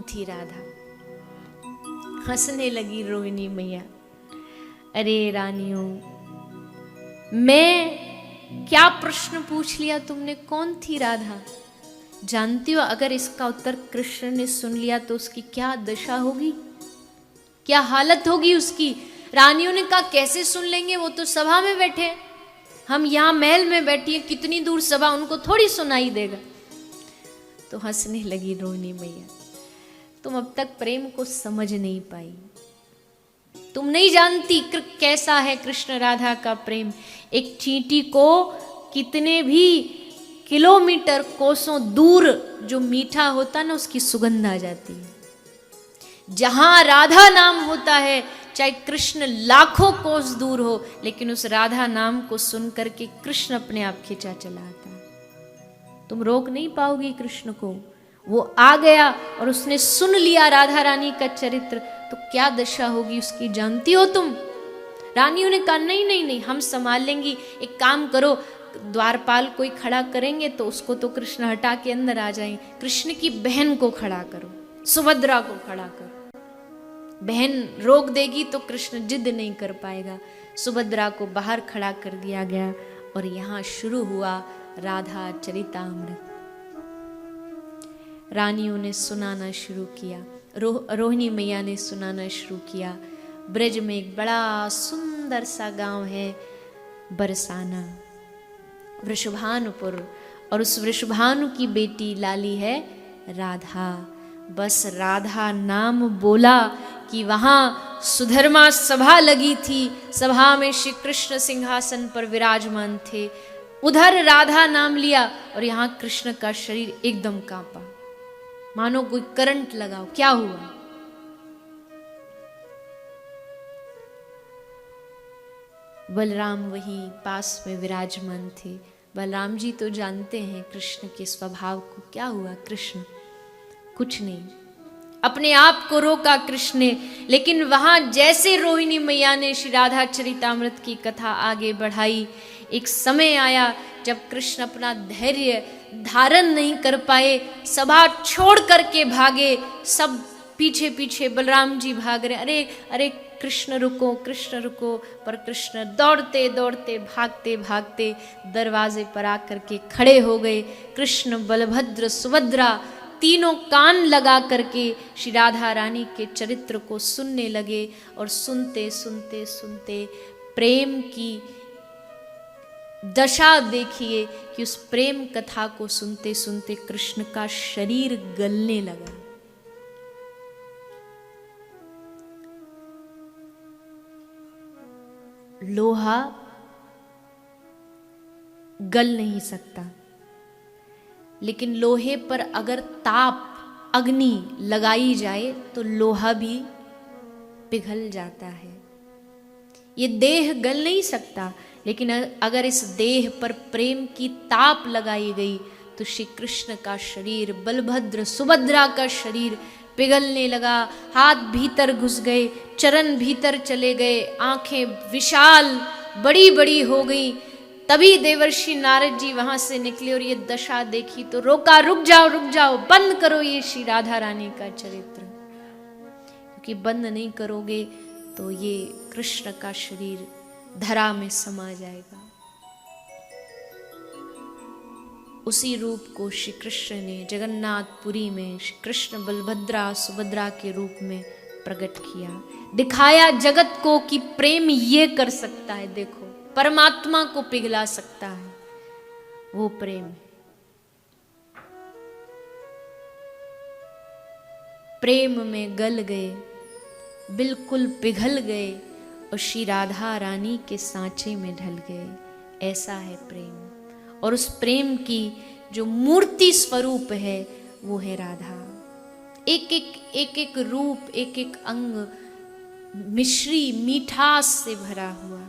थी राधा? हंसने लगी रोहिणी मैया। अरे रानियों, मैं क्या प्रश्न पूछ लिया तुमने, कौन थी राधा? जानती हो अगर इसका उत्तर कृष्ण ने सुन लिया तो उसकी क्या दशा होगी, क्या हालत होगी उसकी। रानियों ने कहा कैसे सुन लेंगे, वो तो सभा में बैठे, हम यहां महल में बैठी, कितनी दूर सभा, उनको थोड़ी सुनाई देगा। तो हंसने लगी रोहिणी मैया। तुम अब तक प्रेम को समझ नहीं पाई, तुम नहीं जानती कैसा है कृष्ण राधा का प्रेम। एक चींटी को कितने भी किलोमीटर कोसों दूर जो मीठा होता ना, उसकी सुगंध आ जाती है। जहां राधा नाम होता है, चाहे कृष्ण लाखों कोस दूर हो, लेकिन उस राधा नाम को सुन करके कृष्ण अपने आप खिंचा चला आता है। तुम रोक नहीं पाओगी कृष्ण को। वो आ गया और उसने सुन लिया राधा रानी का चरित्र, तो क्या दशा होगी उसकी जानती हो तुम? रानियों ने कहा नहीं नहीं नहीं, हम संभाल लेंगी। एक काम करो, द्वारपाल कोई खड़ा करेंगे तो उसको तो कृष्ण हटा के अंदर आ जाएंगे। कृष्ण की बहन को खड़ा करो, सुभद्रा को खड़ा करो। बहन रोक देगी तो कृष्ण जिद नहीं कर पाएगा। सुभद्रा को बाहर खड़ा कर दिया गया और यहाँ शुरू हुआ राधा चरितामृत। रानियों ने सुनाना शुरू किया, रोहिणी मैया ने सुनाना शुरू किया। ब्रज में एक बड़ा सुंदर सा गांव है बरसाना, वृषभानुपुर, और उस वृषभानु की बेटी लाली है राधा। बस राधा नाम बोला कि वहां सुधर्मा सभा लगी थी, सभा में श्री कृष्ण सिंहासन पर विराजमान थे। उधर राधा नाम लिया और यहां कृष्ण का शरीर एकदम कांपा, मानो कोई करंट लगाओ। क्या हुआ? बलराम वहीं पास में विराजमान थे। बलराम जी तो जानते हैं कृष्ण के स्वभाव को। क्या हुआ? कृष्ण कुछ नहीं, अपने आप को रोका कृष्ण ने। लेकिन वहां जैसे रोहिणी मैया ने श्री राधा चरितामृत की कथा आगे बढ़ाई, एक समय आया जब कृष्ण अपना धैर्य धारण नहीं कर पाए, सभा छोड़ करके भागे। सब पीछे पीछे बलराम जी भाग रहे, अरे अरे कृष्ण रुको, कृष्ण रुको। पर कृष्ण दौड़ते दौड़ते भागते भागते दरवाजे पर आकर के खड़े हो गए। कृष्ण, बलभद्र, सुभद्रा तीनों कान लगा करके श्री राधा रानी के चरित्र को सुनने लगे। और सुनते सुनते सुनते प्रेम की दशा देखिए कि उस प्रेम कथा को सुनते सुनते कृष्ण का शरीर गलने लगा। लोहा गल नहीं सकता, लेकिन लोहे पर अगर ताप, अग्नि लगाई जाए तो लोहा भी पिघल जाता है। ये देह गल नहीं सकता, लेकिन अगर इस देह पर प्रेम की ताप लगाई गई तो श्री कृष्ण का शरीर, बलभद्र सुभद्रा का शरीर पिघलने लगा। हाथ भीतर घुस गए, चरण भीतर चले गए, आंखें विशाल बड़ी बड़ी हो गई। तभी देवर्षि नारद जी वहां से निकले और ये दशा देखी तो रोका, रुक जाओ, बंद करो ये श्री राधा रानी का चरित्र, क्योंकि बंद नहीं करोगे तो ये कृष्ण का शरीर धरा में समा जाएगा। उसी रूप को श्री कृष्ण ने जगन्नाथपुरी में श्री कृष्ण बलभद्रा सुभद्रा के रूप में प्रकट किया, दिखाया जगत को कि प्रेम ये कर सकता है। देखो, परमात्मा को पिघला सकता है वो प्रेम। प्रेम में गल गए, बिल्कुल पिघल गए और श्री राधा रानी के सांचे में ढल गए। ऐसा है प्रेम। और उस प्रेम की जो मूर्ति स्वरूप है वो है राधा। एक एक रूप, एक एक अंग मिश्री मिठास से भरा हुआ।